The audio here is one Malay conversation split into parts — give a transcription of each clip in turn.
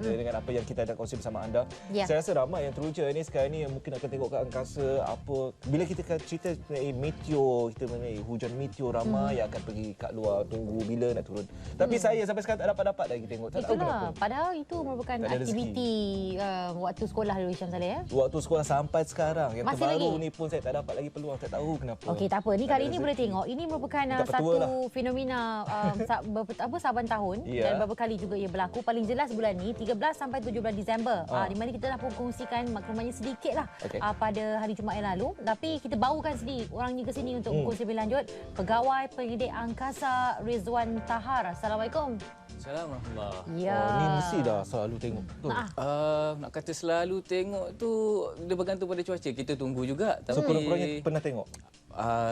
dengan apa yang kita dah kongsi bersama anda. Ya. Saya rasa ramai yang teruja ni sekarang ni yang mungkin akan tengok ke angkasa apa. Bila kita cerita mengenai meteor, kita mengenai hujan meteor, ramai yang akan pergi kat luar tunggu bila nak turun. Tapi saya sampai sekarang tak dapat lagi tengok. Tak tahu kenapa. Itulah, padahal itu merupakan Tak ada aktiviti waktu sekolah dulu Syam Saleh ya. Waktu sekolah sampai sekarang yang Masih terbaru lagi? ni pun saya tak dapat lagi peluang, tak tahu kenapa. Okey, tak apa. Ni Tak kali ada ini rezeki. boleh tengok. Ini merupakan Dah satu petua lah. fenomena saban tahun Ya. dan beberapa kali juga ia berlaku. Paling jelas bulan ni 13 sampai 17 Disember. Di mana kita dah pun kongsikan maklumatnya sedikit lah Okey. pada hari Jumaat yang lalu. Tapi kita bawakan sedikit orangnya ke sini untuk berkongsi lebih lanjut. Pegawai Penyidik Angkasa Rizwan Tahar. Assalamualaikum. Assalamualaikum. Ya. Ni mesti dah selalu tengok. Betul. Nak kata selalu tengok tu dia bergantung pada cuaca. Kita tunggu juga. So Tapi kurang-kurangnya pernah tengok?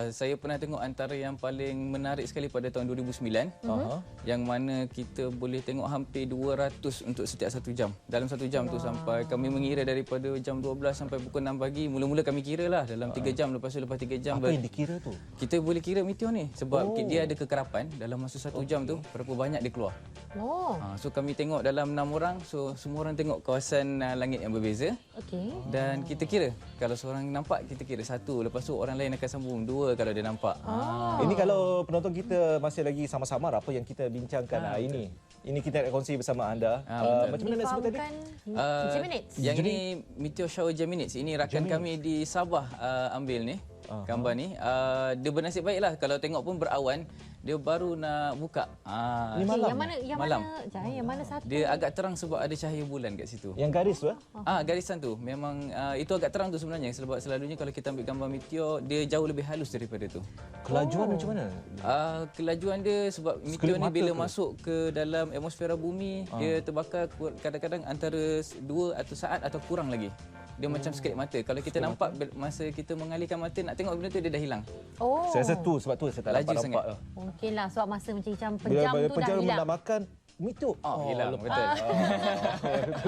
saya pernah tengok antara yang paling menarik sekali pada tahun 2009 yang mana kita boleh tengok hampir 200 untuk setiap 1 jam. Dalam 1 jam tu sampai kami mengira daripada jam 12 sampai pukul 6 pagi. Mula-mula kami kira lah dalam 3 jam, lepas 3 jam Apa yang dikira tu? kita boleh kira meteor ni sebab dia ada kekerapan dalam masa 1 jam tu berapa banyak dia keluar. Oh, So kami tengok dalam 6 orang, so semua orang tengok kawasan langit yang berbeza. okey. Dan kita kira, kalau seorang nampak kita kira 1, lepas tu orang lain akan sambung 2 kalau dia nampak. Ini kalau penonton kita masih lagi sama-sama apa yang kita bincangkan hari ini. Ini kita nak kongsi bersama anda. Betul. Macam mana nak sebut tadi? Difahamkan Geminids. Yang ini meteor shower Geminids. Ini rakan kami di Sabah ambil ni. Gambar ni. Dia bernasib baiklah kalau tengok pun berawan, dia baru nak buka. Ini malam. Malam. Yang mana satu? Dia agak terang sebab ada cahaya bulan kat situ. Yang garis tu Garisan tu memang itu agak terang tu sebenarnya sebab selalunya kalau kita ambil gambar meteor dia jauh lebih halus daripada tu. Kelajuan macam mana? Kelajuan dia sebab meteor Sekelip ni mata bila ke? masuk ke dalam atmosfera bumi dia terbakar kadang-kadang antara 2 atau saat atau kurang lagi. Dia macam sekelip mata. Kalau kita nampak masa kita mengalihkan mata nak tengok benda tu dia dah hilang. Oh. Saya rasa tu sebab tu saya tak Laju dapat sangat. nampak. Mungkinlah sebab masa macam Bila pejam tu dah pejam hilang. nak makan meteor. Hilang betul.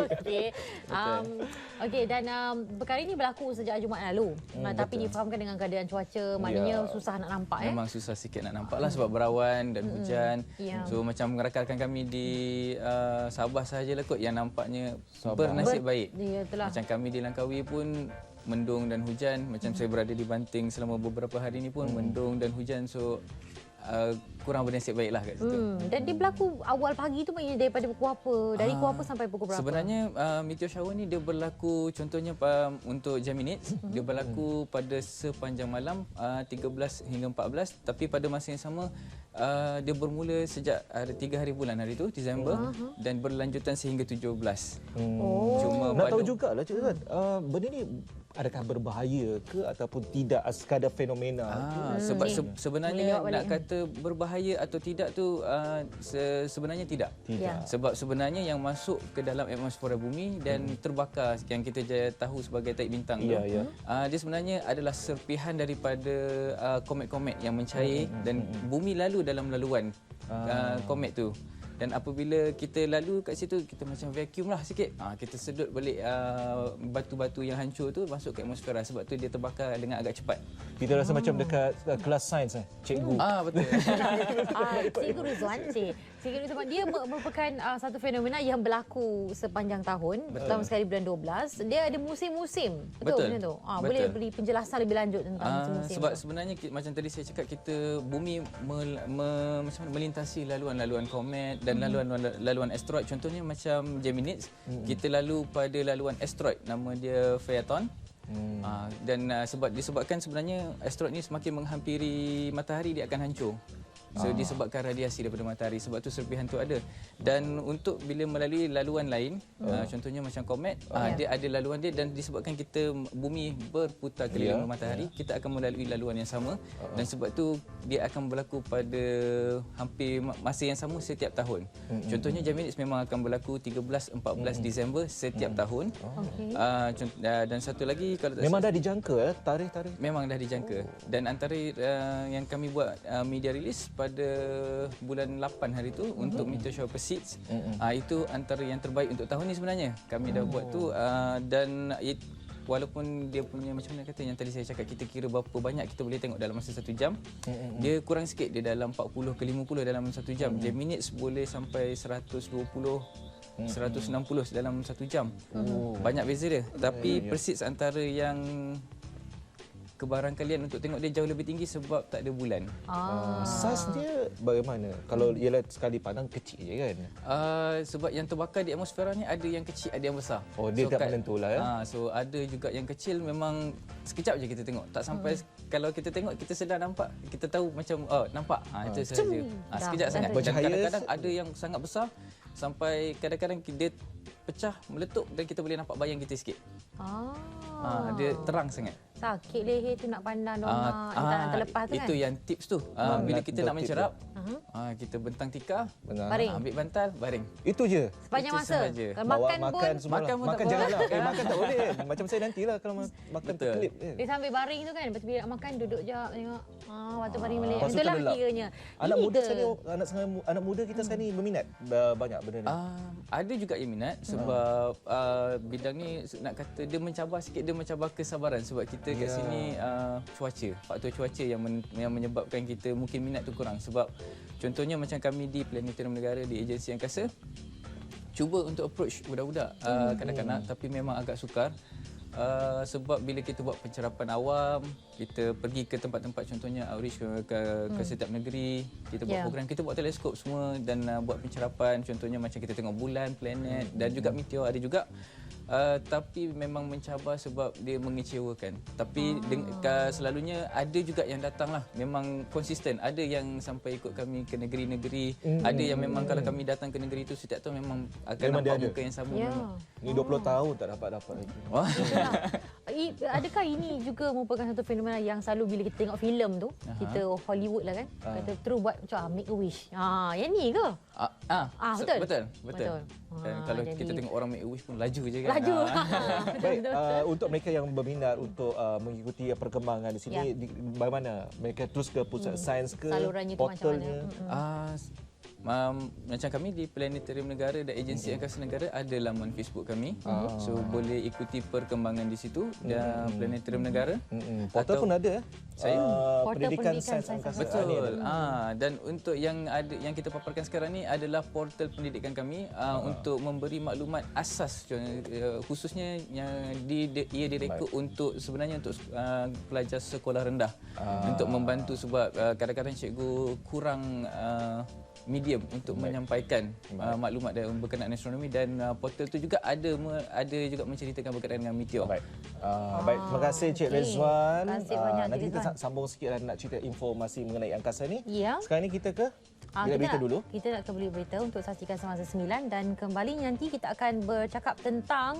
Okey. Okey dan perkara ini berlaku sejak Jumaat lalu. Tapi difahamkan dengan keadaan cuaca maknanya susah nak nampak Memang susah sikit nak nampak lah sebab berawan dan hujan. Ya. So macam rakan-rakan kami di Sabah sahajalah kot yang nampaknya bernasib baik. Ya, itulah. Macam kami di Langkawi pun mendung dan hujan. Macam saya berada di Banting selama beberapa hari ini pun mendung dan hujan. So kurang bernasib baiklah kat situ. Dan dia berlaku awal pagi tu maknanya daripada pukul apa? Dari pukul apa sampai pukul berapa? Sebenarnya meteor shower ni dia berlaku contohnya untuk Geminids dia berlaku pada sepanjang malam 13 hingga 14 tapi pada masa yang sama dia bermula sejak 3 hari bulan hari tu Disember dan berlanjutan sehingga 17. Cuma Nak tahu jugalah Cik Zat, benda ni adakah berbahaya ke ataupun tidak sekadar fenomena? sebab sebenarnya Boleh jawab nak balik. kata berbahaya atau tidak tu sebenarnya tidak. Tidak. Sebab sebenarnya yang masuk ke dalam atmosfera bumi dan terbakar yang kita tahu sebagai taik bintang tu. Ya, ya. Dia sebenarnya adalah serpihan daripada komet-komet yang mencair dan bumi lalu dalam laluan komet tu. Dan apabila kita lalu kat situ kita macam vacuum lah sikit. Kita sedut balik batu-batu yang hancur tu masuk ke atmosfera sebab tu dia terbakar dengan agak cepat. Kita rasa macam dekat kelas sains cikgu. Betul. Cikgu Rizwan, Cikgu Rizwan dia merupakan satu fenomena yang berlaku sepanjang tahun, terutama sekali bulan 12. Dia ada musim-musim. Betul macam tu. Boleh beri penjelasan lebih lanjut tentang musim-musim. Sebab sebenarnya macam tadi saya cakap kita bumi macam mana melintasi laluan-laluan komet dan laluan asteroid. Contohnya macam Geminids, kita lalu pada laluan asteroid nama dia Phaeton. Dan disebabkan sebenarnya asteroid ni semakin menghampiri matahari dia akan hancur. So disebabkan radiasi daripada matahari, sebab tu serpihan tu ada. Dan untuk bila melalui laluan lain, contohnya macam komet, dia ada laluan dia dan disebabkan kita bumi berputar keliling matahari, kita akan melalui laluan yang sama dan sebab tu dia akan berlaku pada hampir masa yang sama setiap tahun. Contohnya Geminids memang akan berlaku 13-14 Disember setiap tahun. Dan satu lagi kalau Memang dah dijangka tarikh-tarikh. memang dah dijangka. Dan antara yang kami buat media release pada bulan 8 hari tu untuk meteor shower Perseids, itu antara yang terbaik untuk tahun ni sebenarnya. Kami dah buat tu dan walaupun dia punya macam mana kata yang tadi saya cakap kita kira berapa banyak kita boleh tengok dalam masa 1 jam, dia kurang sikit, dia dalam 40 ke 50 dalam 1 jam. Geminids boleh sampai 120 160 dalam 1 jam. Banyak beza dia. Tapi persist antara yang kebarangkalian untuk tengok dia jauh lebih tinggi sebab tak ada bulan. Saiz dia bagaimana? Kalau ialah sekali pandang kecil je kan? Sebab yang terbakar di atmosfera ni ada yang kecil, ada yang besar. Oh, dia tak menentu lah ya? So ada juga yang kecil memang sekejap je kita tengok. Tak sampai kalau kita tengok kita sedar nampak, kita tahu macam nampak. Itu sahaja. Sekejap sangat. Dan kadang-kadang ada yang sangat besar sampai kadang-kadang dia pecah, meletup dan kita boleh nampak bayang kita sikit. Dia terang sangat. Sakit leher tu nak pandang dorang, tak terlepas tu kan? Itu yang tips tu. Bila kita nak mencerap, kita bentang tikar, Baring. ambil bantal, baring. Itu je? Sepanjang Itu masa. sahaja. Kalau Bawa makan pun, semua makan pun tak makan boleh. janganlah. Makan tak boleh. Macam saya nantilah kalau makan Betul. terkelip. dia sambil baring tu kan. Lepas tu bila nak makan, duduk je tengok. Lepas tu baring balik. Lepas tu Itulah terlelap. kiranya. Anak Ini muda ke? sekarang anak muda kita sekarang ni berminat banyak benda ni. Ada juga yang minat sebab bidang ni nak kata dia mencabar sikit, dia mencabar kesabaran sebab kita kat sini cuaca, faktor cuaca yang menyebabkan kita mungkin minat tu kurang. Sebab contohnya macam kami di Planetarium Negara, di agensi angkasa, cuba untuk approach budak-budak kanak-kanak tapi memang agak sukar. Sebab bila kita buat pencerapan awam, kita pergi ke tempat-tempat contohnya outreach ke setiap negeri, kita buat program, kita buat teleskop semua dan buat pencerapan contohnya macam kita tengok bulan, planet dan juga meteor ada juga. Tapi memang mencabar sebab dia mengecewakan. Tapi selalunya ada juga yang datang lah. Memang konsisten. Ada yang sampai ikut kami ke negeri-negeri. Ada yang memang kalau kami datang ke negeri itu setiap tahun memang akan Memang nampak dia muka yang sama. Ya. Ni 20 tahun tak dapat lagi. Adakah ini juga merupakan satu fenomena yang selalu bila kita tengok filem tu, kita Hollywood lah kan, kata terus buat macam make a wish. Yang ni ke? Betul. Betul. Dan kalau jadi- kita tengok orang make a wish pun laju je kan. Laju. Baik, untuk mereka yang berminat untuk mengikuti perkembangan di sini, bagaimana? Mereka terus ke pusat sains ke? Salurannya tu macam mana? Portalnya? Macam kami di Planetarium Negara dan Agensi Angkasa Negara ada laman Facebook kami. So boleh ikuti perkembangan di situ dan Planetarium Negara. Portal Atau- pun ada. Saya? Portal Pendidikan Pendidikan Sains Sains Angkasa. Angkasa. Ni ada. Betul. Dan untuk yang kita paparkan sekarang ni adalah portal pendidikan kami untuk memberi maklumat asas khususnya yang ia direkod untuk sebenarnya untuk pelajar sekolah rendah untuk membantu sebab kadang-kadang cikgu kurang medium untuk menyampaikan maklumat berkenaan astronomi dan portal tu juga ada juga menceritakan berkenaan dengan meteor. Baik. Baik, terima kasih Cik okey. Rezwan. Terima kasih banyak, Cik Nanti kita Rezwan. sambung sikit dan nak cerita informasi mengenai angkasa ni. Ya. Sekarang ni kita ke berita dulu. Kita nak ke berita untuk saksikan semasa 9 dan kembali nanti kita akan bercakap tentang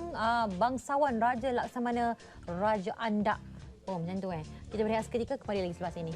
bangsawan Raja Laksamana Raja Andak. Macam tu Kita berehat seketika, kembali lagi selepas ini.